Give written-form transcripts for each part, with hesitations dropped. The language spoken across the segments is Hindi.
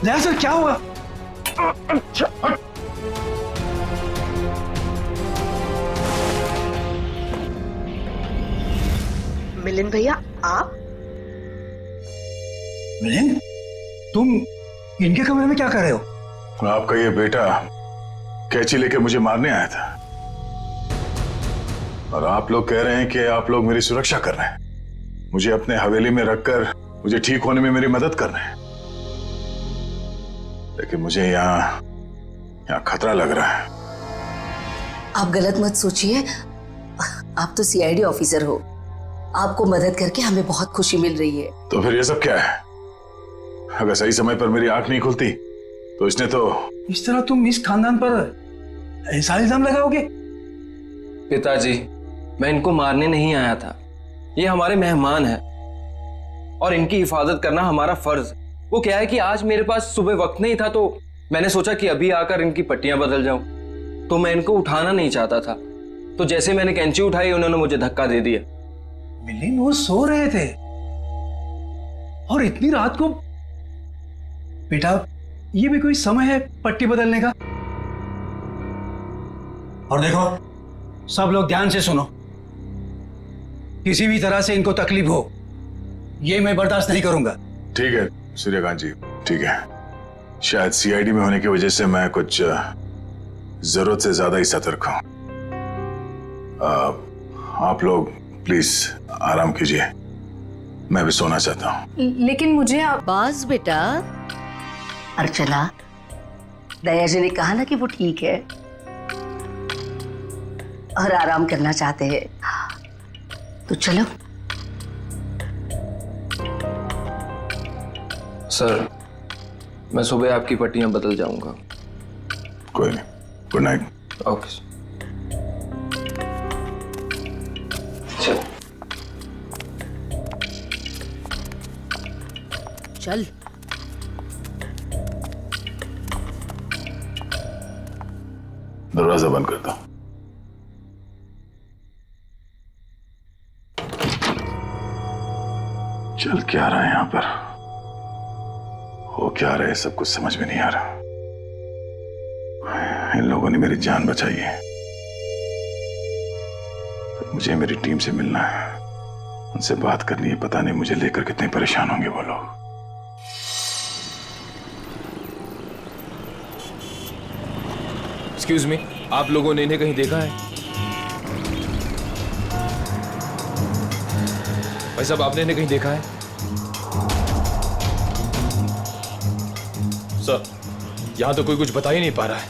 दया सर क्या हुआ? मिलिंद भैया आप? मिलिंद, तुम इनके कमरे में क्या कर रहे हो? आपका ये बेटा कैंची लेके मुझे मारने आया था और आप लोग कह रहे हैं कि आप लोग मेरी सुरक्षा कर रहे हैं, मुझे अपने हवेली में रखकर मुझे ठीक होने में मेरी मदद कर रहे हैं। लेकिन मुझे यहाँ खतरा लग रहा है। आप गलत मत सोचिए, आप तो सीआईडी ऑफिसर हो, आपको मदद करके हमें बहुत खुशी मिल रही है। तो फिर ये सब क्या है? अगर सही समय पर मेरी आंख नहीं खुलती तो इसने तो। इस तरह तुम इस खानदान पर ऐसा इल्जाम लगाओगे? पिताजी, मैं इनको मारने नहीं आया था, ये हमारे मेहमान हैं और इनकी हिफाजत करना हमारा फर्ज। वो क्या है कि आज मेरे पास सुबह वक्त नहीं था तो मैंने सोचा कि अभी आकर इनकी पट्टियां बदल जाऊं, तो मैं इनको उठाना नहीं चाहता था, तो जैसे मैंने कैंची उठाई उन्होंने मुझे धक्का दे दिया। मिलिंद, वो सो रहे थे और इतनी रात को। बेटा, ये भी कोई समय है पट्टी बदलने का? और देखो, सब लोग ध्यान से सुनो, किसी भी तरह से इनको तकलीफ हो ये मैं बर्दाश्त नहीं करूंगा। ठीक है सूर्यकांत जी, ठीक है। शायद सीआईडी में होने की वजह से मैं कुछ जरूरत से ज्यादा ही सतर्क हूं। आप लोग प्लीज आराम कीजिए, मैं भी सोना चाहता हूं। लेकिन मुझे बस बेटा, अर्चना, दया जी ने कहा ना कि वो ठीक है और आराम करना चाहते हैं, तो चलो। सर, मैं सुबह आपकी पट्टियां बदल जाऊंगा। कोई नहीं, गुड नाइट। Okay sir. चलो। चल। दरवाजा बंद कर दो। चल क्या रहा है यहां पर, हो क्या रहा है, सब कुछ समझ में नहीं आ रहा। इन लोगों ने मेरी जान बचाई है, तो मुझे मेरी टीम से मिलना है, उनसे बात करनी है। पता नहीं मुझे लेकर कितने परेशान होंगे वो लोग। एक्सक्यूज मी, आप लोगों ने इन्हें कहीं देखा है? भाई साहब, आपने इन्हें कहीं देखा है? सर, यहां तो कोई कुछ बता ही नहीं पा रहा है।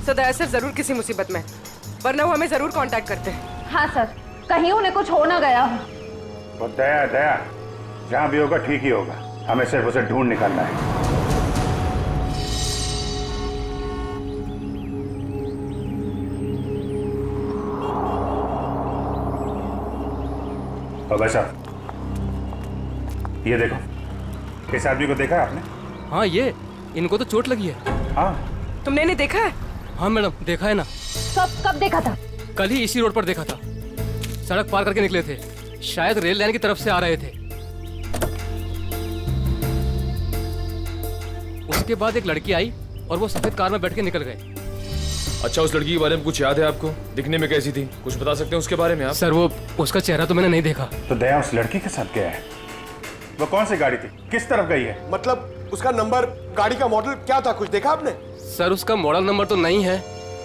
सर दया सर जरूर किसी मुसीबत में, वरना वो हमें जरूर कांटेक्ट करते हैं। हाँ सर, कहीं उन्हें कुछ हो ना गया हो। तो दया जहां भी होगा ठीक ही होगा, हमें सिर्फ उसे ढूंढ निकालना है। तो भाई साहब, ये देखो, किस आदमी को देखा है आपने? हाँ, ये इनको तो चोट लगी है। हाँ, तुमने इन्हें देखा है? हाँ मैडम, देखा है ना। कब देखा था? कल ही इसी रोड पर देखा था, सड़क पार करके निकले थे, शायद रेल लाइन की तरफ से आ रहे थे। उसके बाद एक लड़की आई और वो सफेद कार में बैठ के निकल गए। अच्छा, उस लड़की के बारे में कुछ याद है आपको? दिखने में कैसी थी, कुछ बता सकते हैं उसके बारे में आप? सर, वो उसका चेहरा तो मैंने नहीं देखा। तो दया उस लड़की के साथ गया है। वो कौन सी गाड़ी थी, किस तरफ गई है? मतलब उसका नंबर, गाड़ी का मॉडल क्या था, कुछ देखा आपने? सर, उसका मॉडल नंबर तो नहीं है,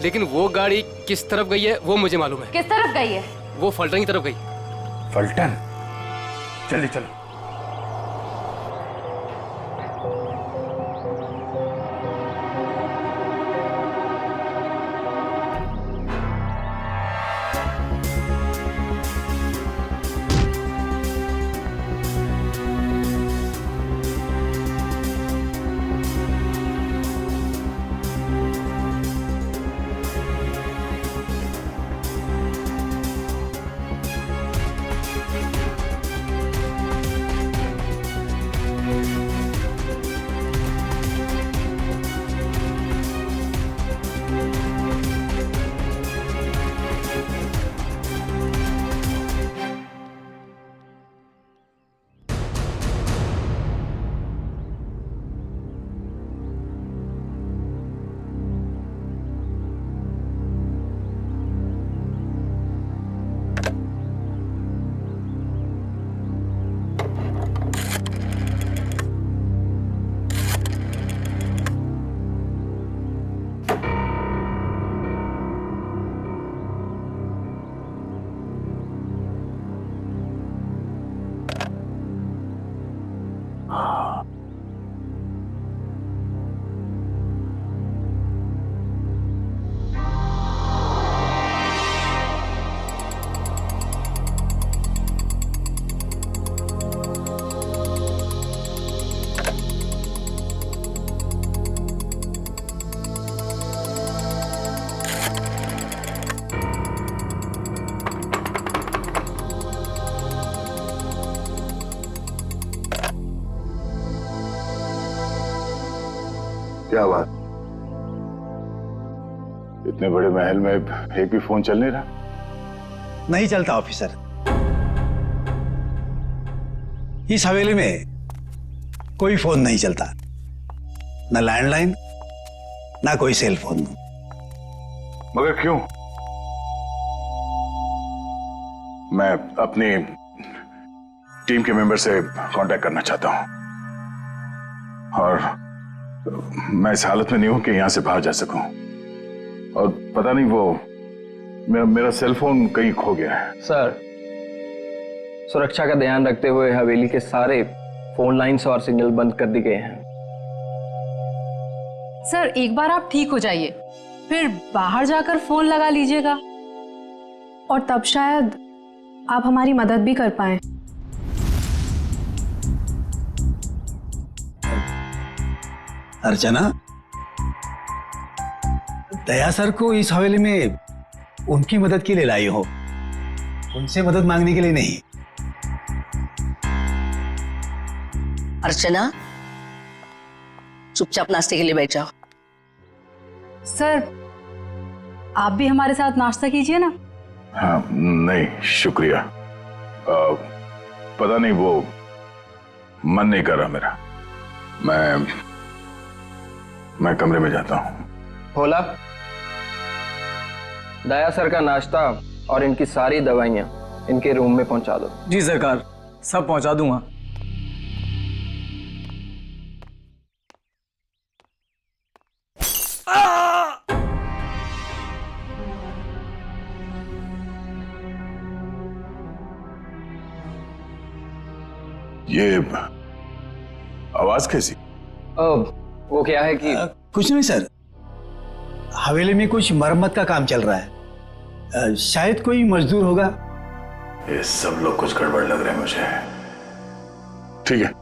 लेकिन वो गाड़ी किस तरफ गई है वो मुझे मालूम है। किस तरफ गई है? वो फलटन की तरफ गई। फलटन? जल्दी चलो। क्या बात? इतने बड़े महल में एक भी फोन चल नहीं रहा? नहीं चलता ऑफिसर। इस हवेली में कोई फोन नहीं चलता, ना लैंडलाइन ना कोई सेल फोन। मगर क्यों? मैं अपनी टीम के मेंबर से कांटेक्ट करना चाहता हूं और मैं इस हालत में नहीं हूं कि यहां से बाहर जा सकूं। और पता नहीं वो मेरा सेल फोन कहीं खो गया है। सर, सुरक्षा का ध्यान रखते हुए हवेली के सारे फोन लाइन्स और सिग्नल बंद कर दिए गए हैं। सर एक बार आप ठीक हो जाइए, फिर बाहर जाकर फोन लगा लीजिएगा और तब शायद आप हमारी मदद भी कर पाए। अर्चना, दया सर को इस हवेली में उनकी मदद के लिए लाई हो, उनसे मदद मांगने के लिए नहीं। अर्चना, चुपचाप नाश्ते के लिए बैठ जाओ। सर आप भी हमारे साथ नाश्ता कीजिए ना। हाँ, नहीं शुक्रिया। पता नहीं वो मन नहीं कर रहा मेरा। मैं कमरे में जाता हूँ। भोला, दया सर का नाश्ता और इनकी सारी दवाइयाँ इनके रूम में पहुंचा दो। जी सरकार, सब पहुंचा दूंगा। ये आवाज कैसी? वो क्या है कि कुछ नहीं सर, हवेली में कुछ मरम्मत का काम चल रहा है, शायद कोई मजदूर होगा। ये सब लोग कुछ गड़बड़ लग रहे हैं मुझे। ठीक है,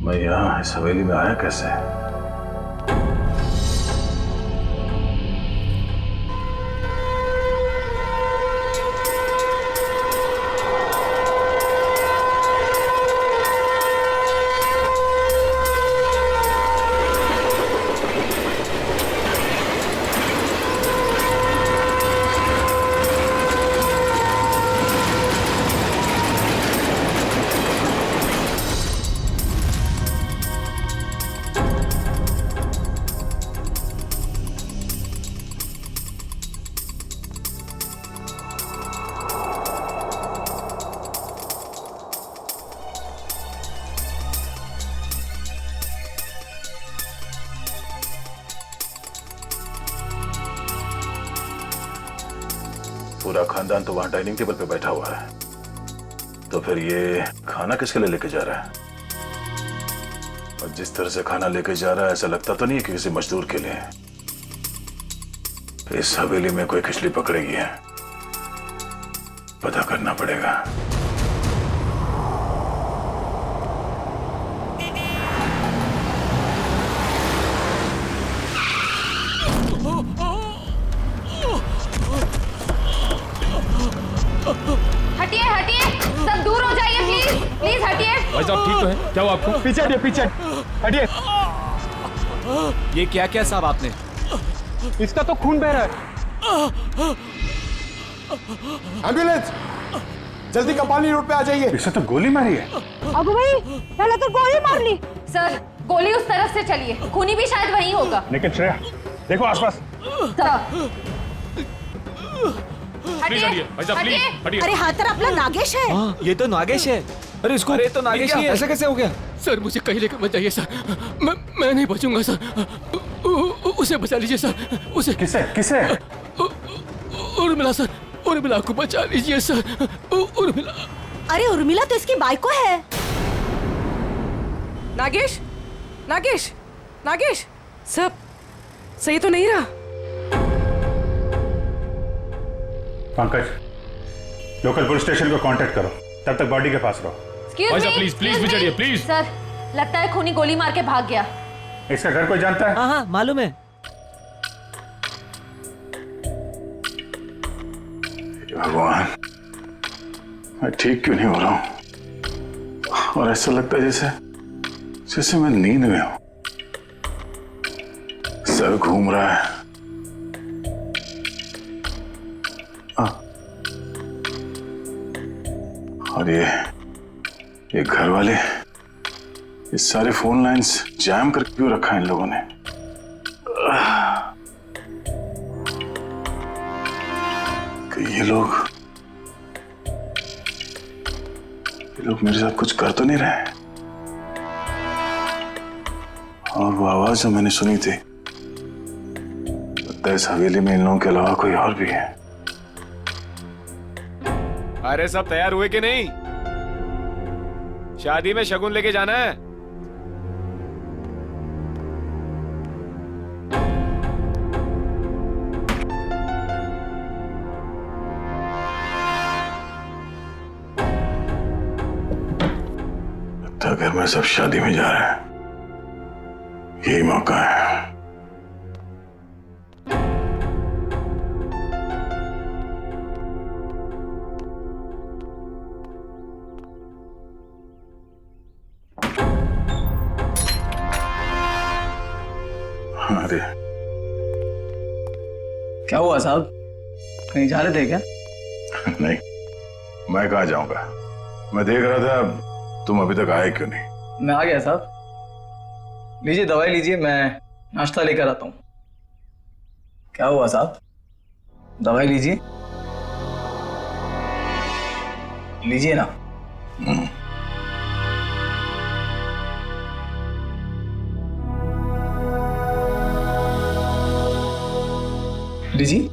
मैं यहां इस हवेली में आया कैसे? पूरा खानदान तो वहां डाइनिंग टेबल पे बैठा हुआ है, तो फिर ये खाना किसके लिए लेके जा रहा है? और जिस तरह से खाना लेके जा रहा है ऐसा लगता तो नहीं है कि किसी मजदूर के लिए। इस हवेली में कोई खिचड़ी पकड़ेगी है, पता करना पड़ेगा। हटिए हटिए, सब दूर हो जाइए प्लीज, प्लीज हटिए। भाई साहब ठीक तो है? क्या हुआ आपको? पीछे हटिए, पीछे हटिए। ये क्या क्या साहब आपने? इसका तो खून बह रहा है। एम्बुलेंस, जल्दी कपाली रोड पे आ जाइए। इसे तो गोली मारी है। अबू भाई, पहले तो गोली मार ली। सर गोली उस तरफ से चली है, खूनी भी शायद वहीं होगा। लेकिन श्रेया देखो आसपास। प्लीज हटिए भाई साहब, प्लीज हटिए। अरे हाथ तरफ अपना नागेश है। हाँ, ये तो नागेश है। अरे इसको, अरे तो नागेश ही है। ऐसा कैसे हो गया? सर मुझे कहीं लेकर मत जाइए सर, मैं नहीं बचूंगा सर। उसे बचा लीजिए सर, उसे। किसे किसे? उर्मिला सर, उर्मिला को बचा लीजिए सर, उर्मिला। अरे उर्मिला तो इसकी बाइको है। नागेश, नागेश, नागेश, सब सही तो नहीं रहा? पंकज, लोकल पुलिस स्टेशन को कांटेक्ट करो, तब तक बॉडी के पास रहो। भाई साहब प्लीज प्लीज भी चढ़िए प्लीज। सर लगता है खूनी गोली मार के भाग गया। इसका घर कोई जानता है? हाँ हाँ मालूम है। भगवान, मैं ठीक क्यों नहीं हो रहा हूं? और ऐसा लगता है जैसे जैसे मैं नींद में हूं। सर घूम रहा है। और ये घर वाले, ये सारे फोन लाइंस जैम करके क्यों रखा है इन लोगों ने? ये लोग मेरे साथ कुछ कर तो नहीं रहे? और वो आवाज जो मैंने सुनी थी, लगता है इस हवेली में इन लोगों के अलावा कोई और भी है। अरे सब तैयार हुए कि नहीं? शादी में शगुन लेके जाना है। लगता है घर में सब शादी में जा रहे हैं, यही मौका है। अरे क्या हुआ साहब, कहीं जा रहे थे क्या? नहीं, मैं कहाँ जाऊंगा। मैं देख रहा था तुम अभी तक आए क्यों नहीं। मैं आ गया साहब। लीजिए दवाई लीजिए, मैं नाश्ता लेकर आता हूँ। क्या हुआ साहब, दवाई लीजिए, लीजिए ना। लीजिए।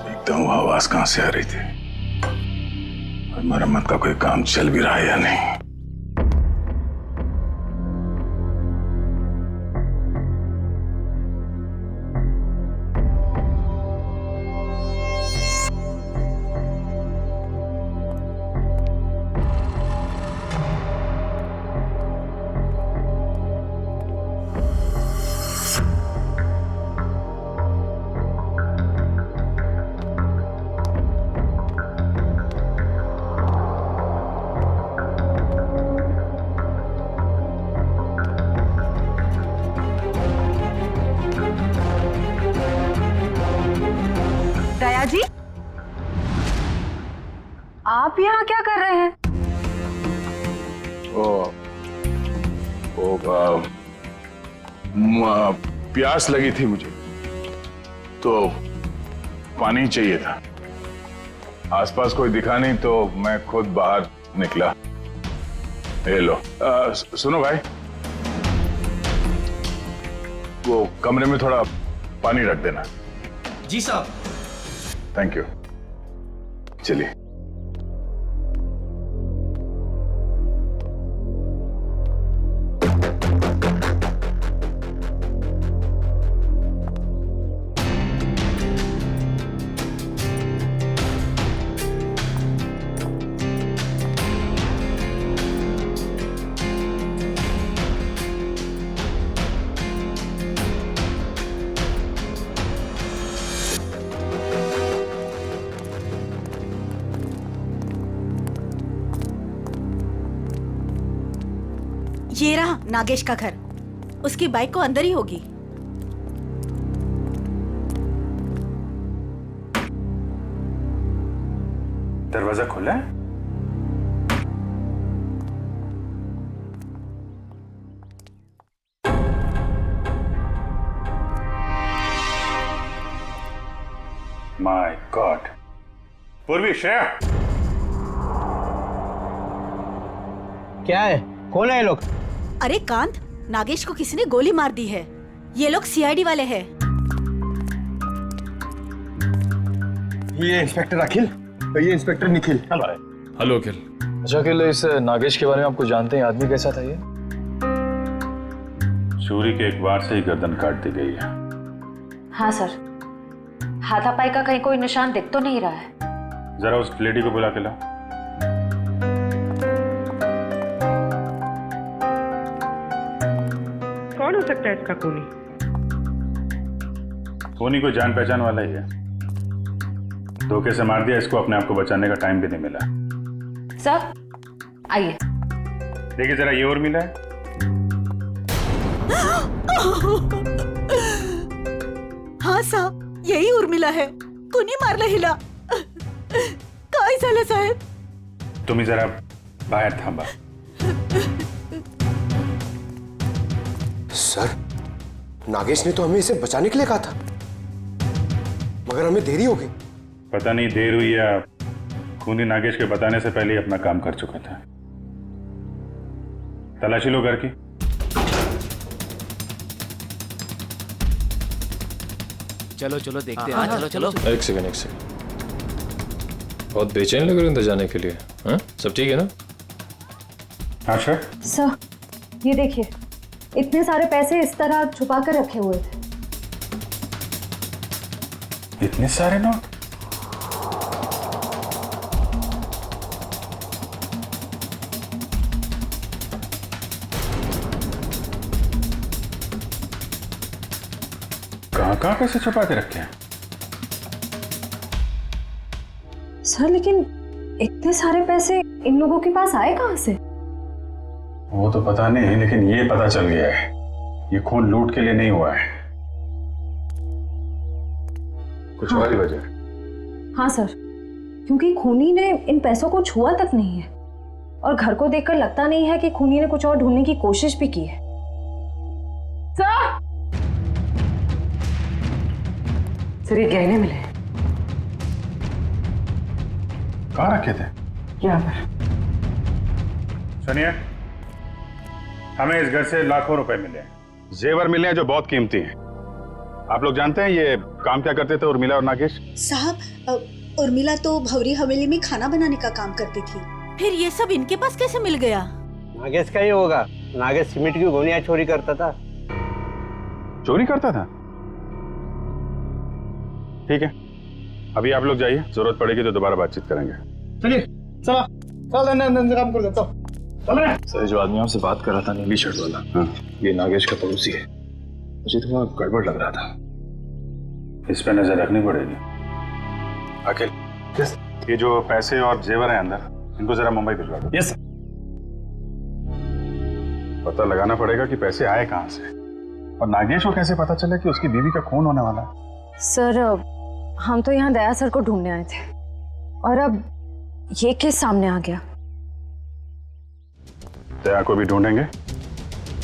देखता हूँ आवाज कहां से आ रही थी और मरम्मत का कोई काम चल भी रहा है या नहीं। दया जी, आप यहाँ क्या कर रहे हैं? प्यास लगी थी मुझे तो पानी चाहिए था। आसपास कोई दिखा नहीं तो मैं खुद बाहर निकला। ये लो। सुनो भाई, वो कमरे में थोड़ा पानी रख देना। जी साहब। Thank you. चलिए। ये रहा नागेश का घर। उसकी बाइक को अंदर ही होगी। दरवाजा खुला है? My God. पूर्वी, श्रेया, क्या है, कौन है ये लोग? अरे कांत, नागेश को किसी ने गोली मार दी है। ये लोग सीआईडी वाले हैं। ये इंस्पेक्टर अखिल, ये इंस्पेक्टर निखिल। हेलो अखिल। अच्छा अकेले इस नागेश के बारे में आपको जानते हैं, आदमी कैसा था ये? चोरी के एक बार से ही गर्दन काट दी गई है। हाँ सर, हाथापाई का कहीं कोई निशान दिख तो नहीं रहा है। जरा उस लेडी को बुला के लाओ। कौन हो सकता है इसका खूनी? खूनी कोई जान पहचान वाला ही है। धोखे से मार दिया इसको, अपने आप को बचाने का टाइम भी नहीं मिला। सर आइए। देखिए जरा ये और मिला है। हाँ साहब, यही उर्मिला है, कुणी मारला हिला। काय झालं साहेब? तुम्ही जरा बाहेर थांबा। सर, नागेश ने तो हमें इसे बचाने के लिए कहा था, मगर हमें देरी हो गई। पता नहीं देर हुई या खूनी नागेश के बताने से पहले ही अपना काम कर चुका था। तलाशी लो घर की। चलो चलो देखते हैं। चलो चलो। एक सेकंड। बहुत बेचैन लग रहे हैं जाने के लिए। हाँ, सब ठीक है ना? हाँ सर। सर ये देखिए, इतने सारे पैसे इस तरह छुपा कर रखे हुए थे। इतने सारे नोट? कहाँ पैसे छुपा के रखे हैं? सर लेकिन इतने सारे पैसे इन लोगों के पास आए कहाँ से? वो तो पता नहीं, लेकिन ये पता चल गया है ये खून लूट के लिए नहीं हुआ है, कुछ और ही वजह है। हाँ सर, क्योंकि खूनी ने इन पैसों को छुआ तक नहीं है और घर को देखकर लगता नहीं है कि खूनी ने कुछ और ढूंढने की कोशिश भी की है। सर ये गहने मिले। कहाँ रखे थे? यहाँ पर। सुनिए, हमें इस घर से लाखों रुपए मिले हैं, जेवर मिले हैं जो बहुत कीमती हैं। आप लोग जानते हैं ये काम क्या करते थे उर्मिला और नागेश? साहब, उर्मिला तो भवरी हवेली में खाना बनाने का काम करती थी। फिर ये सब इनके पास कैसे मिल गया? नागेश का ही होगा। नागेश सीमेंट की गोनियां चोरी करता था। चोरी करता था? ठीक है, अभी आप लोग जाइए, जरूरत पड़ेगी तो दोबारा बातचीत करेंगे। चलिए, चला चल काम कर देता हूँ। सर जो आदमी आपसे बात कर रहा था नीली शर्ट वाला, हाँ, ये नागेश का पड़ोसी है। मुझे थोड़ा गड़बड़ लग रहा था। इस पे नजर रखनी पड़ेगी। अखिल, ये जो पैसे और जेवर हैं अंदर, इनको जरा मुंबई भिजवा दो। Yes sir. पता लगाना पड़ेगा कि पैसे आए कहाँ से, और नागेश को कैसे पता चला कि उसकी बीवी का खून होने वाला है। सर हम तो यहाँ दया सर को ढूंढने आए थे और अब ये केस सामने आ गया। दया को भी ढूंढेंगे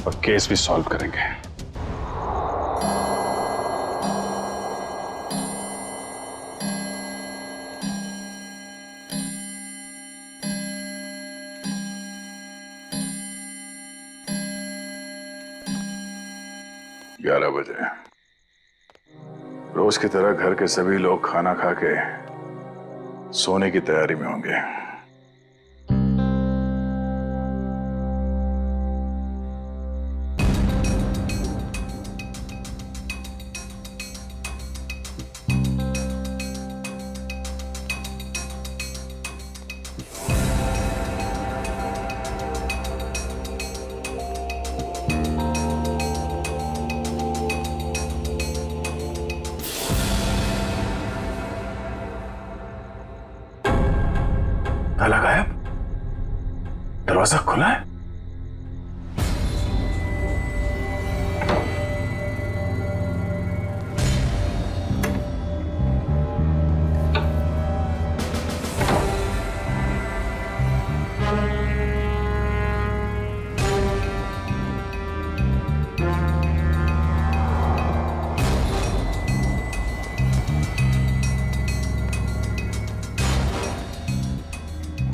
और केस भी सॉल्व करेंगे। ग्यारह बजे रोज की तरह घर के सभी लोग खाना खा के सोने की तैयारी में होंगे। ताला गायब, दरवाजा खुला है।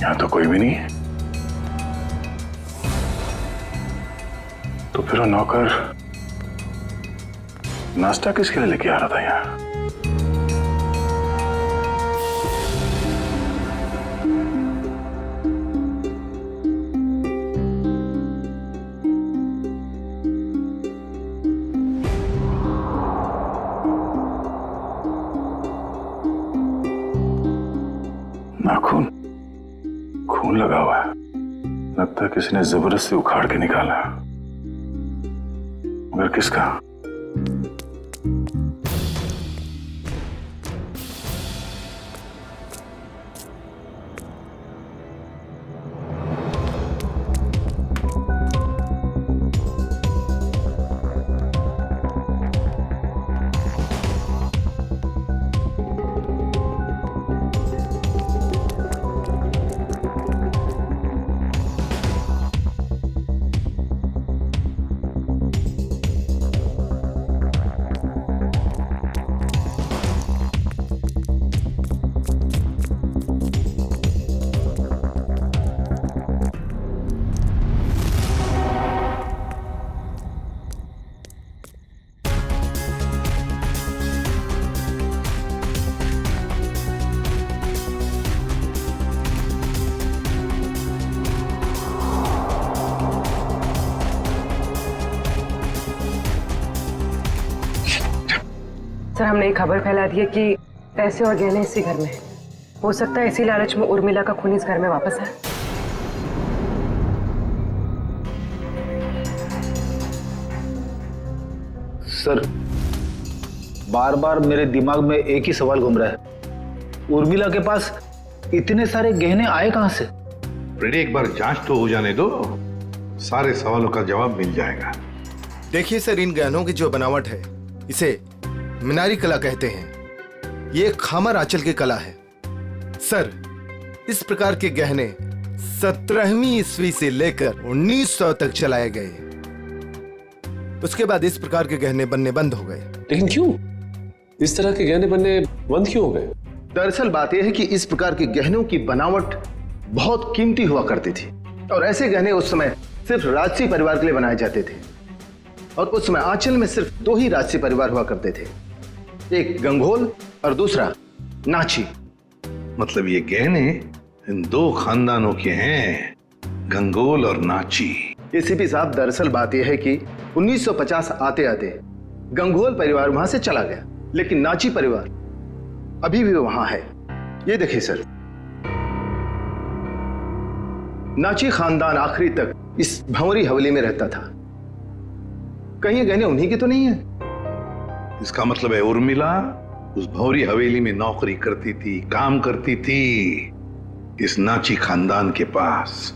यहां तो कोई भी नहीं है। तो फिर वो नौकर नाश्ता किसके लिए लेके आ रहा था यहाँ? किसी ने जबरदस्ती उखाड़ के निकाला, मगर किसका? सर, हमने एक खबर फैला दी है कि पैसे और गहने इसी घर में हैं। हो सकता है इसी लालच में उर्मिला का खून इस घर में वापस आए। सर, बार बार मेरे दिमाग में एक ही सवाल घूम रहा है, उर्मिला के पास इतने सारे गहने आए कहां से? फ्रेडी, एक बार जांच तो हो जाने दो, सारे सवालों का जवाब मिल जाएगा। देखिए सर, इन गहनों की जो बनावट है इसे मीनारी कला कहते हैं। ये खामर आंचल की कला है। सर, इस प्रकार के गहने 17वीं ईस्वी से लेकर 1900 तक चलाए गए। उसके बाद इस प्रकार के गहने बनने बंद हो गए। लेकिन क्यों? इस तरह के गहने बनने बंद क्यों हो गए? दरअसल बात यह है कि इस प्रकार के गहनों की बनावट बहुत कीमती हुआ करती थी और ऐसे गहने उस समय सिर्फ राजसी परिवार के लिए बनाए जाते थे। और उस समय आंचल में सिर्फ 2 ही राजसी परिवार हुआ करते थे, एक गंगोल और दूसरा नाची। मतलब ये गहने इन 2 खानदानों के हैं, गंगोल और नाची। एसीपी साहब, दरअसल बात यह है कि 1950 आते आते गंगोल परिवार वहां से चला गया, लेकिन नाची परिवार अभी भी वहां है। ये देखिए सर, नाची खानदान आखिरी तक इस भंवरी हवेली में रहता था। कहीं ये गहने उन्हीं के तो नहीं है? इसका मतलब है उर्मिला उस भौरी हवेली में नौकरी करती थी, काम करती थी इस नाची खानदान के पास,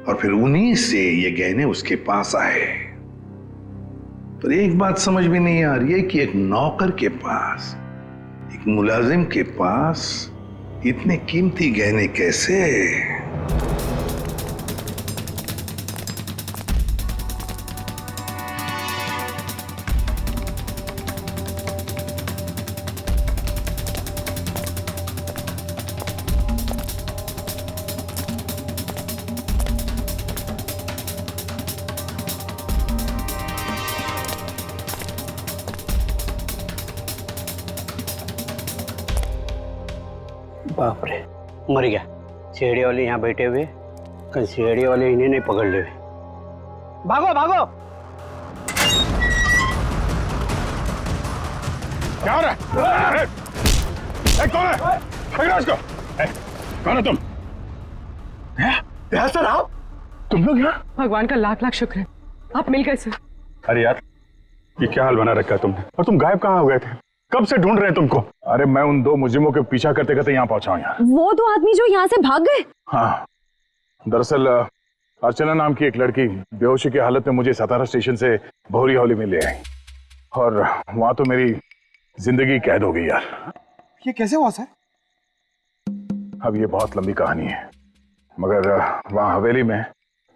और फिर उन्हीं से ये गहने उसके पास आए। पर एक बात समझ में नहीं आ रही है कि एक नौकर के पास, एक मुलाजिम के पास इतने कीमती गहने कैसे? बाप रे, मर गया। सीढ़ी वाले यहाँ बैठे हुए, कहीं सीढ़ी वाले इन्हें नहीं पकड़ ले। भागो भागो! क्या हो रहा है? कौन है? पकड़ो इसको! कौन है तुम? सर, आप? तुम लोग यहाँ? भगवान का लाख लाख शुक्र है, आप मिल गए सर। अरे यार, ये क्या हाल बना रखा है तुमने? और तुम गायब कहाँ हो गए थे? कब से ढूंढ रहे हैं तुमको? अरे मैं उन 2 मुजरिमों के पीछा करते करते यहाँ पहुंचा हूँ यार। वो 2 आदमी जो यहाँ से भाग गए? हाँ, दरअसल अर्चना नाम की एक लड़की बेहोशी की हालत में मुझे सतारा स्टेशन से भौरी हवेली में ले आई, और वहां तो मेरी जिंदगी कैद हो गई यार। ये कैसे हुआ सर? अब ये बहुत लंबी कहानी है, मगर वहां हवेली में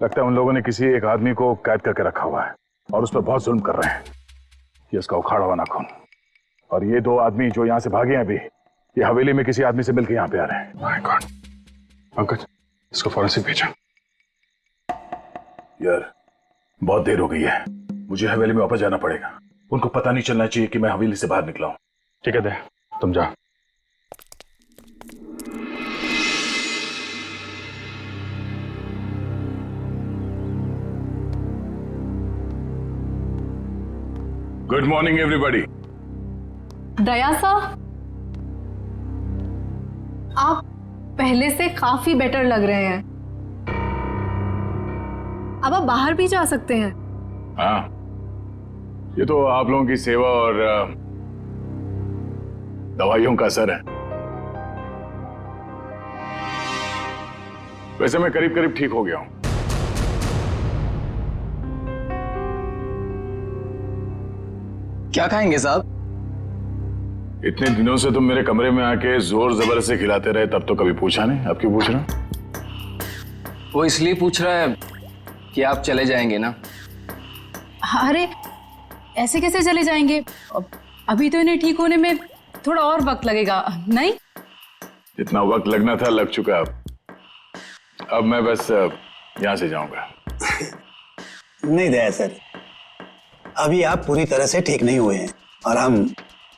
लगता है उन लोगों ने किसी एक आदमी को कैद करके रखा हुआ है और उस पर बहुत जुल्म कर रहे हैं। ये उसका उखाड़ा हुआ नाखून, और ये 2 आदमी जो यहाँ से भागे हैं अभी, ये हवेली में किसी आदमी से मिलकर यहाँ पे आ रहे हैं। माय गॉड, पंकज इसको फॉरेंसिक भेजा। यार बहुत देर हो गई है, मुझे हवेली में वापस जाना पड़ेगा। उनको पता नहीं चलना चाहिए कि मैं हवेली से बाहर निकला हूं। ठीक है, दे तुम जा। Good morning everybody. दया साहब, आप पहले से काफी बेटर लग रहे हैं। अब आप बाहर भी जा सकते हैं। हाँ, ये तो आप लोगों की सेवा और दवाइयों का असर है। वैसे मैं करीब करीब ठीक हो गया हूं। क्या खाएंगे साहब? इतने दिनों से तुम मेरे कमरे में आके जोर जबरदस्ती खिलाते रहे, तब तो कभी पूछा नहीं, अब क्यों पूछ रहा? वो इसलिए पूछ रहा है कि आप चले जाएंगे ना। अरे ऐसे कैसे चले जाएंगे? अभी तो इन्हें ठीक होने में थोड़ा और वक्त लगेगा, नहीं? जितना वक्त लगना था लग चुका। अब मैं बस यहां से जाऊंगा। नहीं दया सर, अभी आप पूरी तरह से ठीक नहीं हुए हैं और हम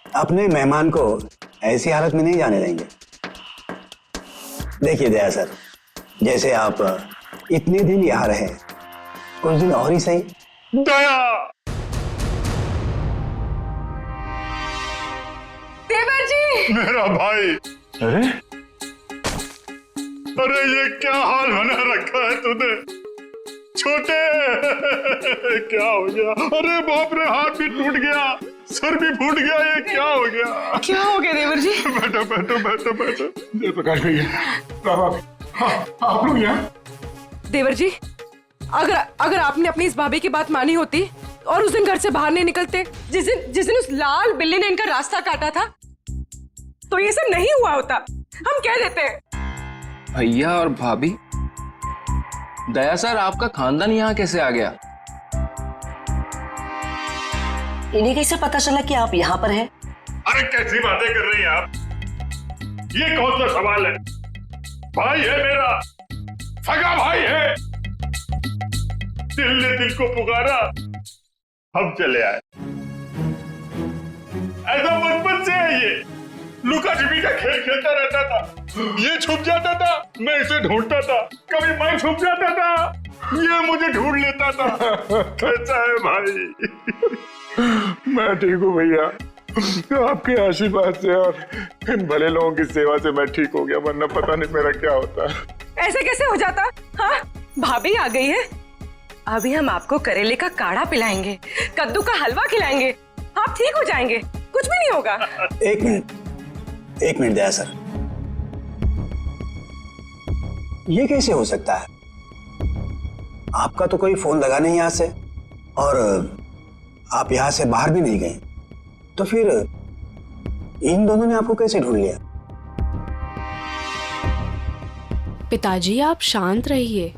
अपने मेहमान को ऐसी हालत में नहीं जाने देंगे। देखिए दया सर, जैसे आप इतने दिन यहाँ रहे, कुछ दिन और ही सही। दया! देवर जी! मेरा भाई! अरे अरे ये क्या हाल बना रखा है तूने? छोटे! क्या हो गया? अरे बाप रे, हाथ भी टूट गया, सर भी फूट गया, ये क्या हो गया? क्या हो गया देवर जी? बैठो बैठो बैठो बैठो। जयप्रकाश भैया, आप लोग यहाँ? देवर जी, अगर आपने अपनी इस भाभी की बात मानी होती और उस दिन घर से बाहर नहीं निकलते, जिस दिन उस लाल बिल्ली ने इनका रास्ता काटा था, तो ये सब नहीं हुआ होता। हम कह देते हैं। भैया और भाभी, दया सर आपका खानदान यहाँ कैसे आ गया? इन्हें कैसे पता चला कि आप यहाँ पर हैं? अरे कैसी बातें कर रही हैं आप? ये कौन सा सवाल है? भाई है मेरा, सगा भाई है। दिल ने दिल को पुकारा, हम चले आए। ऐसा बचपन से है ये। लुका छिपी का खेल खेलता रहता था, ये छुप जाता था, मैं इसे ढूंढता था, कभी मैं छुप जाता था, ये मुझे ढूंढ लेता था। कैसा है भाई? मैं ठीक हूँ भैया, आपके आशीर्वाद से और इन भले लोगों की सेवा से मैं ठीक हो गया, वरना पता नहीं मेरा क्या होता। ऐसे कैसे हो जाता? हाँ, भाभी आ गई है। अभी हम आपको करेले का काढ़ा पिलाएंगे, कद्दू का हलवा खिलाएंगे, आप ठीक हो जाएंगे, कुछ भी नहीं होगा। एक मिनट दया सर, ये कैसे हो सकता है? आपका तो कोई फोन लगा नहीं यहाँ से और आप यहाँ से बाहर भी नहीं गए, तो फिर इन दोनों ने आपको कैसे ढूंढ लिया? पिताजी आप शांत रहिए,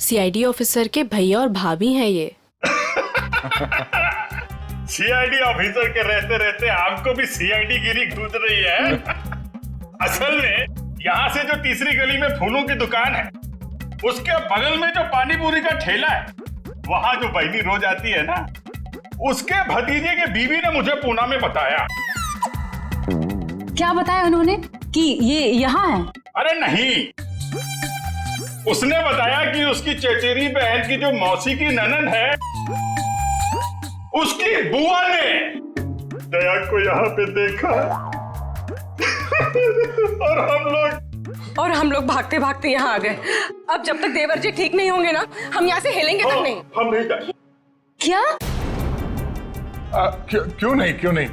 सीआईडी ऑफिसर के भैया और भाभी हैं ये। सीआईडी ऑफिसर के रहते रहते आपको भी सीआईडी गिरी घूस रही है। असल में यहाँ से जो तीसरी गली में फूलों की दुकान है, उसके बगल में जो पानी पूरी का ठेला है, वहाँ जो बहनी रोज आती है ना, उसके भतीजे के बीवी ने मुझे पूना में बताया। क्या बताया उन्होंने कि ये यहाँ है? अरे नहीं, उसने बताया कि उसकी चचेरी बहन की जो मौसी की ननद है, उसकी बुआ ने दया को यहाँ पे देखा। और हम लोग भागते भागते यहाँ आ गए। अब जब तक देवर जी ठीक नहीं होंगे ना, हम यहाँ से हिलेंगे तक नहीं। हम नहीं जाएंगे। क्या? क्यों नहीं?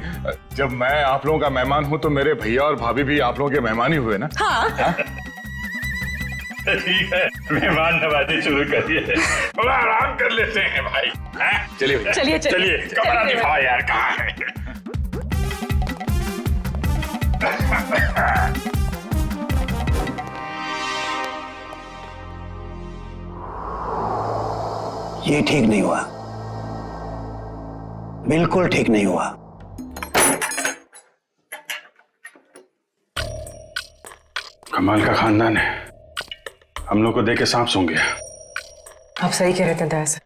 जब मैं आप लोगों का मेहमान हूँ तो मेरे भैया और भाभी भी आप लोगों के मेहमान ही हुए ना। हाँ? ठीक है, मेहमान नवाजी शुरू करिए, थोड़ा आराम कर लेते हैं भाई। चलिए चलिए, कमरा दिखाओ यार, कहाँ है? ये ठीक नहीं हुआ, बिल्कुल ठीक नहीं हुआ। कमाल का खानदान है, हम लोग को देख के सांप सूंघ गया। आप सही कह रहे थे दया सर,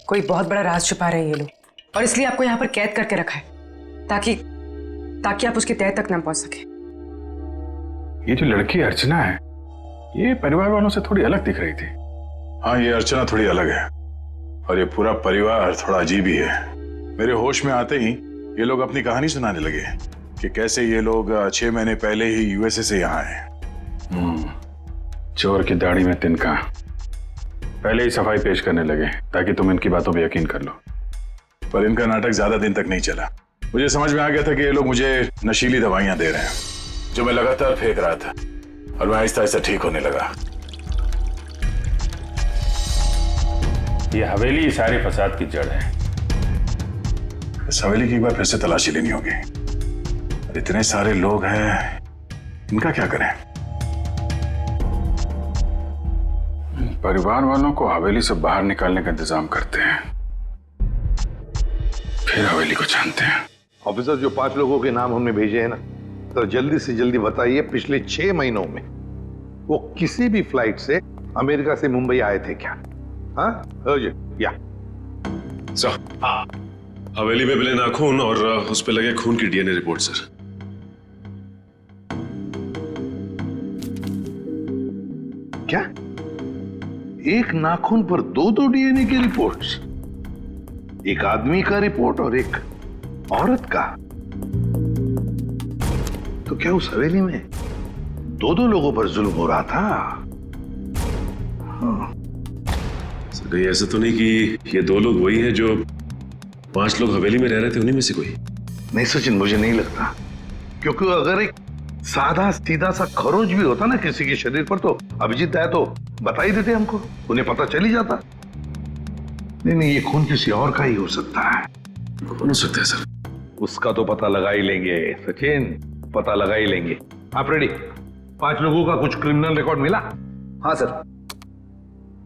कोई बहुत बड़ा राज छुपा रहे हैं ये लोग, और इसलिए आपको यहाँ पर कैद करके रखा है, ताकि आप उसकी तह तक न पहुंच सके। ये जो लड़की अर्चना है, ये परिवार वालों से थोड़ी अलग दिख रही थी। हाँ, ये अर्चना थोड़ी अलग है, और ये पूरा परिवार थोड़ा अजीब ही है। मेरे होश में आते ही ये लोग अपनी कहानी सुनाने लगे कि कैसे ये लोग 6 महीने पहले ही यूएसए से यहाँ आए। चोर की दाढ़ी में तिनका, पहले ही सफाई पेश करने लगे ताकि तुम इनकी बातों पर यकीन कर लो। पर इनका नाटक ज्यादा दिन तक नहीं चला। मुझे समझ में आ गया था कि ये लोग मुझे नशीली दवाइयां दे रहे हैं जो मैं लगातार फेंक रहा था, और मैं आहिस्ता आहिस्ता ठीक होने लगा। ये हवेली सारे फसाद की जड़ है। इस हवेली की एक बार फिर से तलाशी लेनी होगी। और इतने सारे लोग हैं, इनका क्या करें? परिवार वालों को हवेली से बाहर निकालने का इंतजाम करते हैं, फिर हवेली को जानते हैं। ऑफिसर, जो 5 लोगों के नाम हमने भेजे हैं ना, तो जल्दी से जल्दी बताइए पिछले 6 महीनों में वो किसी भी फ्लाइट से अमेरिका से मुंबई आए थे क्या? हाँ या सर, हवेली में मिले नाखून और उस पे लगे खून की डीएनए रिपोर्ट सर। क्या? एक नाखून पर 2 डीएनए की रिपोर्ट्स? एक आदमी का रिपोर्ट और एक औरत का? तो क्या उस हवेली में 2 लोगों पर जुल्म हो रहा था? हाँ। सर, कहीं ऐसा तो नहीं कि ये 2 लोग वही हैं जो 5 लोग हवेली में रह रहे थे, उन्हीं में से कोई? नहीं सचिन, मुझे नहीं लगता, क्योंकि अगर एक सादा सीधा सा खरोंच भी होता ना किसी के शरीर पर, तो अभिजीत है तो बता ही देते हमको, उन्हें पता चल ही जाता। नहीं, ये खून किसी और का ही हो सकता है। कौन हो सकता है सर? उसका तो पता लगा ही लेंगे सचिन, पता लगा ही लेंगे। आप रेडी? 5 लोगों का कुछ क्रिमिनल रिकॉर्ड मिला? हाँ सर,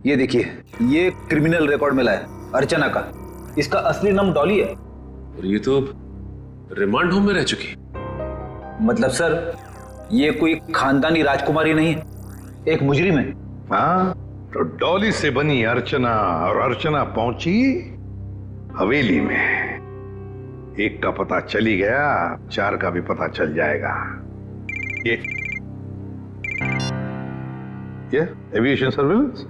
ये देखिए, ये क्रिमिनल रिकॉर्ड मिला है अर्चना का। इसका असली नाम डॉली है। और ये तो रिमांड होम में रह चुकी। मतलब सर, ये कोई खानदानी राजकुमारी नहीं है, एक मुजरिम है। हाँ, तो डॉली से बनी अर्चना, और अर्चना पहुंची हवेली में। एक का पता चली गया, 4 का भी पता चल जाएगा। ये एविएशन सर्विलेंस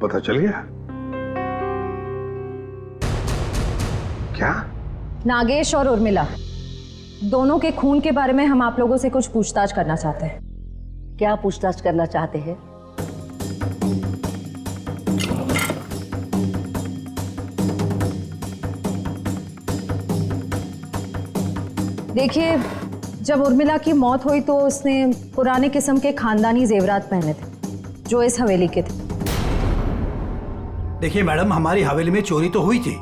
पता चल गया क्या? नागेश और उर्मिला दोनों के खून के बारे में हम आप लोगों से कुछ पूछताछ करना चाहते हैं। क्या पूछताछ करना चाहते हैं? देखिए, जब उर्मिला की मौत हुई तो उसने पुराने किस्म के खानदानी जेवरात पहने थे जो इस हवेली के थे। देखिए मैडम, हमारी हवेली में चोरी तो हुई थी,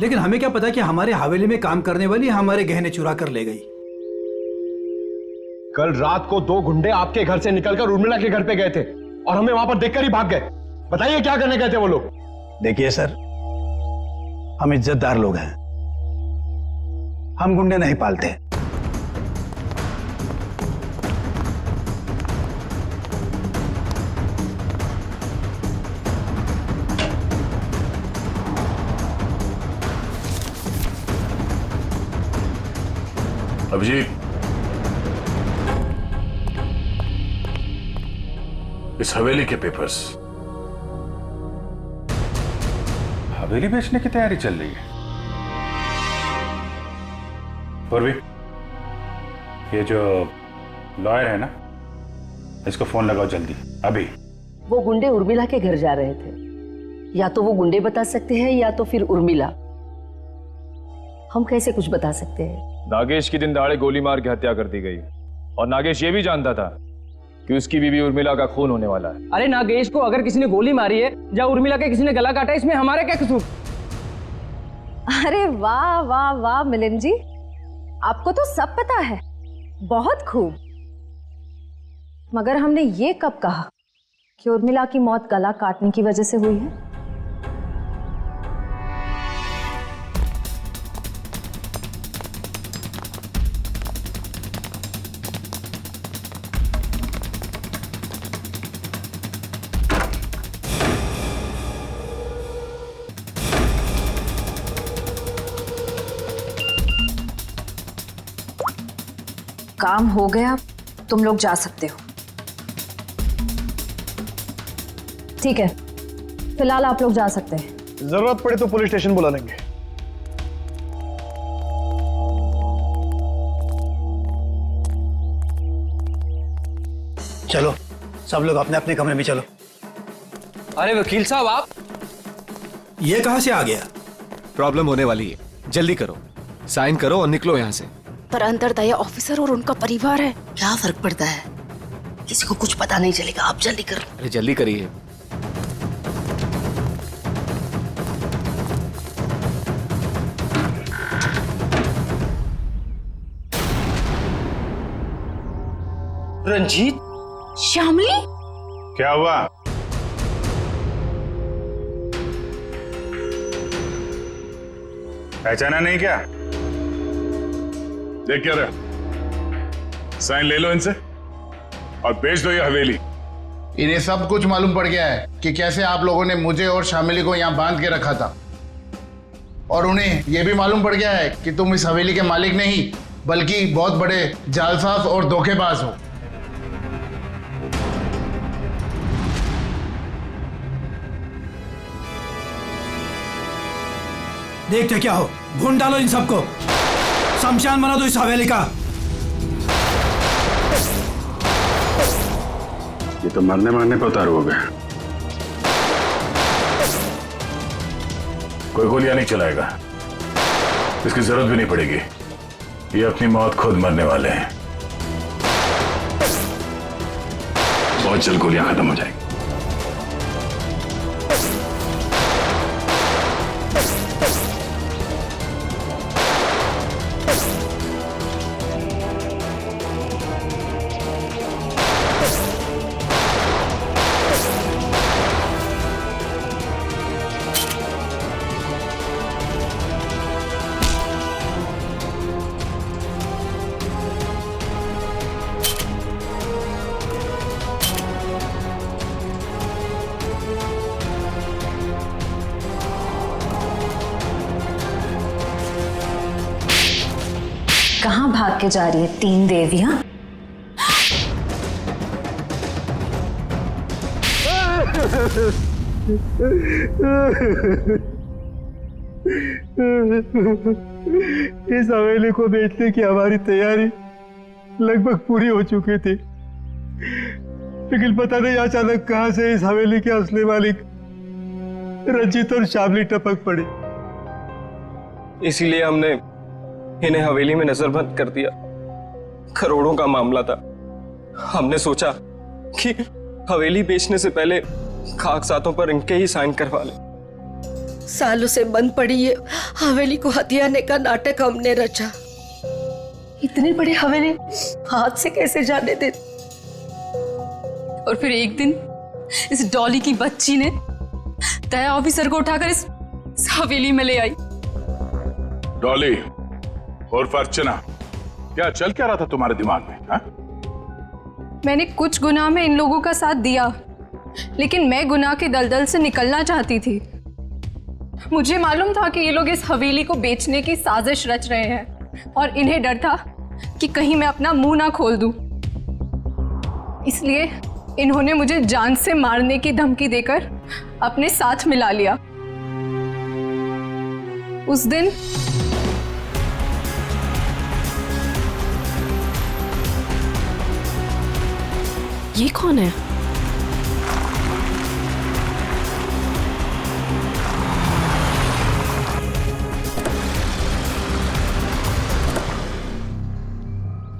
लेकिन हमें क्या पता कि हमारे हवेली में काम करने वाली हमारे गहने चुरा कर ले गई। कल रात को 2 गुंडे आपके घर से निकलकर उर्मिला के घर पे गए थे और हमें वहां पर देखकर ही भाग गए। बताइए क्या करने गए थे वो लोग? देखिए सर, हम इज्जतदार लोग हैं, हम गुंडे नहीं पालते। अभिजीत, इस हवेली के पेपर्स। हवेली बेचने की तैयारी चल रही है। पूर्वी, ये जो लॉयर है ना, इसको फोन लगाओ जल्दी, अभी। वो गुंडे उर्मिला के घर जा रहे थे। या तो वो गुंडे बता सकते हैं या तो फिर उर्मिला। हम कैसे कुछ बता सकते हैं? नागेश की दिन दहाड़े गोली मार के हत्या कर दी गई, और नागेश ये भी जानता था कि उसकी बीवी उर्मिला का खून होने वाला है। अरे नागेश को अगर किसी ने गोली मारी है या उर्मिला के किसी ने गला काटा, इसमें हमारा क्या कसूर? अरे वाह वाह वाह मिलिंद जी, आपको तो सब पता है, बहुत खूब। मगर हमने ये कब कहा कि उर्मिला की मौत गला काटने की वजह से हुई है? काम हो गया, तुम लोग जा सकते हो। ठीक है, फिलहाल आप लोग जा सकते हैं। जरूरत पड़े तो पुलिस स्टेशन बुला लेंगे। चलो सब लोग अपने अपने कमरे में चलो। अरे वकील साहब, आप ये कहां से आ गया? प्रॉब्लम होने वाली है, जल्दी करो, साइन करो और निकलो यहाँ से। पर अंदर दया ऑफिसर और उनका परिवार है, क्या फर्क पड़ता है? किसी को कुछ पता नहीं चलेगा, आप जल्दी करो। अरे जल्दी करिए। रंजीत, श्यामली, क्या हुआ? पहचाना नहीं क्या? देख क्या रहा, साइन ले लो इनसे और बेच दो ये हवेली। इन्हें सब कुछ मालूम पड़ गया है कि कैसे आप लोगों ने मुझे और शामिली को यहाँ बांध के रखा था, और उन्हें यह भी मालूम पड़ गया है कि तुम इस हवेली के मालिक नहीं बल्कि बहुत बड़े जालसाज और धोखेबाज हो। देखते क्या हो, भून डालो इन सबको, शमशान बना दो इस हवेली का। ये तो मरने मारने पे उतारू हो गया। कोई गोलियां नहीं चलाएगा, इसकी जरूरत भी नहीं पड़ेगी। ये अपनी मौत खुद मरने वाले हैं। बहुत जल्द गोलियां खत्म हो जाएगी। कहाँ भाग के जा रही है तीन देवियां? इस हवेली को बेचने की हमारी तैयारी लगभग पूरी हो चुकी थी, लेकिन पता नहीं अचानक कहां से इस हवेली के असली मालिक रंजीत और शामली टपक पड़ी। इसीलिए हमने इन्हें हवेली में नजरबंद कर दिया। करोड़ों का मामला था। हमने सोचा कि हवेली बेचने से पहले कागजातों पर इनके ही साइन करवा ले। सालों से बंद पड़ी ये हवेली को हथियाने का नाटक हमने रचा। इतनी बड़ी हवेली हाथ से कैसे जाने दे? और फिर एक दिन इस डॉली की बच्ची ने दया ऑफिसर को उठाकर इस हवेली में ले आई। डॉली और अर्चना, क्या चल क्या रहा था तुम्हारे दिमाग में? हा? मैंने कुछ गुनाह में इन लोगों का साथ दिया, लेकिन मैं गुनाह के दलदल से निकलना चाहती थी। मुझे मालूम था कि ये लोग इस हवेली को बेचने की साजिश रच रहे हैं और इन्हें डर था कि कहीं मैं अपना मुंह ना खोल दूं। इसलिए इन्होंने मुझे जान से मारने की धमकी देकर अपने साथ मिला लिया। उस दिन ये कौन है?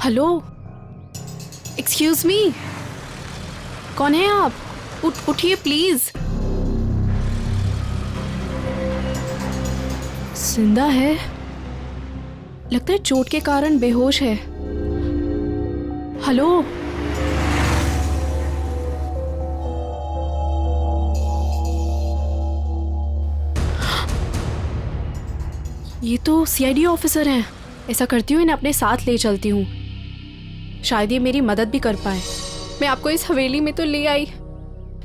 हेलो, एक्सक्यूज मी, कौन है आप? उठिए प्लीज। जिंदा है, लगता है चोट के कारण बेहोश है। हेलो, ये तो सीआईडी ऑफिसर हैं। ऐसा करती हूँ, इन्हें अपने साथ ले चलती हूँ, शायद ये मेरी मदद भी कर पाए। मैं आपको इस हवेली में तो ले आई,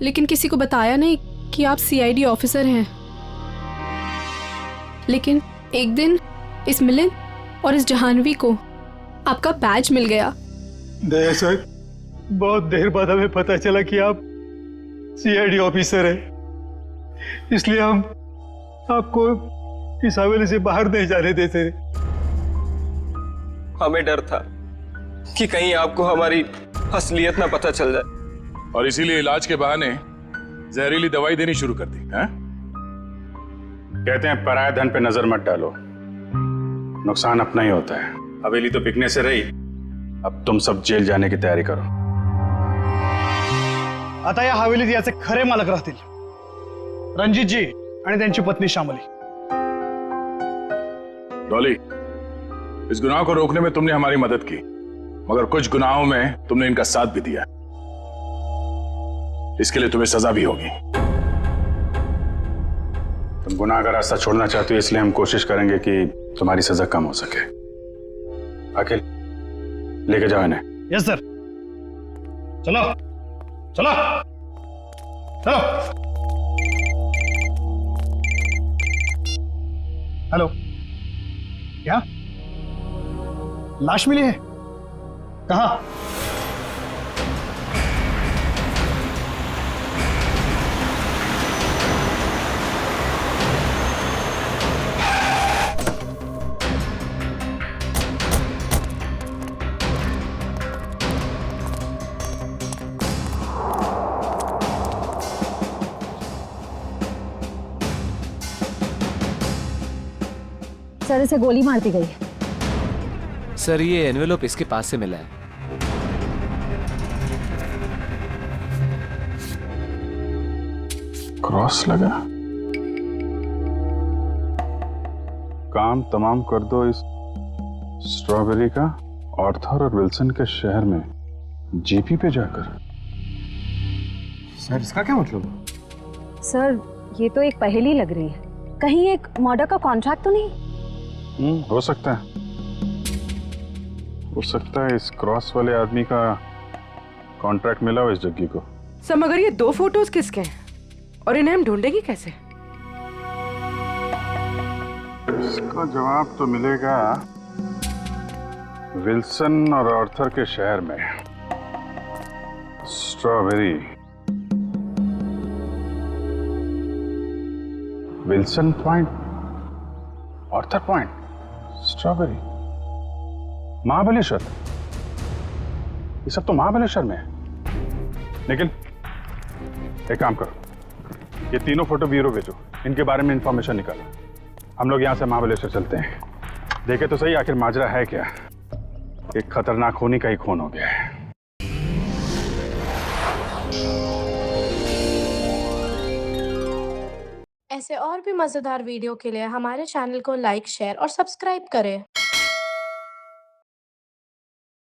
लेकिन किसी को बताया नहीं कि आप सीआईडी ऑफिसर हैं। लेकिन एक दिन इस मिलिंद और इस जहानवी को आपका बैज मिल गया। दया सर, बहुत देर बाद हमें पता चला कि आप सीआईडी ऑफिसर हैं, इसलिए हम आपको इस हवेली से बाहर नहीं जाने देते। हमें डर था कि कहीं आपको हमारी असलियत ना पता चल जाए और इसीलिए इलाज के बहाने जहरीली दवाई देनी शुरू कर दी है? कहते हैं पराये धन पे नजर मत डालो, नुकसान अपना ही होता है। हवेली तो बिकने से रही, अब तुम सब जेल जाने की तैयारी करो। आता या हवेलीत याचे खरे मालक राहतील रणजितजी आणि त्यांची पत्नी श्यामली। डॉली, इस गुनाह को रोकने में तुमने हमारी मदद की, मगर कुछ गुनाहों में तुमने इनका साथ भी दिया। इसके लिए तुम्हें सजा भी होगी। तुम गुनाह का रास्ता छोड़ना चाहते हो, इसलिए हम कोशिश करेंगे कि तुम्हारी सजा कम हो सके। अखिल, लेके जाओ इन्हें। Yes sir. चलो चलो चलो। हेलो, क्या लाश मिली है? कहाँ? सर, इसे गोली मार दी गई है। सर, ये एनवेलोप इसके पास से मिला है। क्रॉस लगा। काम तमाम कर दो इस स्ट्रॉबेरी का आर्थर और विल्सन के शहर में जीपी पे जाकर। सर, इसका क्या मतलब? सर, ये तो एक पहेली लग रही है। कहीं एक मर्डर का कॉन्ट्रैक्ट तो नहीं? हो सकता है, हो सकता है इस क्रॉस वाले आदमी का कॉन्ट्रैक्ट मिला हो इस जग्गी को। सर, मगर ये दो फोटोज किसके हैं और इन्हें हम ढूंढेंगे कैसे? इसका जवाब तो मिलेगा विल्सन और आर्थर के शहर में। Strawberry, Wilson point, Arthur point, strawberry, Mahabaleshwar. ये सब तो महाबलेश्वर में है। लेकिन एक काम करो, ये तीनों फोटो ब्यूरो भेजो, इनके बारे में इंफॉर्मेशन निकालो। हम लोग यहाँ से महाबलेश्वर चलते हैं। देखे तो सही आखिर माजरा है क्या। एक खतरनाक खूनी का ही खून हो गया है। ऐसे और भी मजेदार वीडियो के लिए हमारे चैनल को लाइक, शेयर और सब्सक्राइब करें।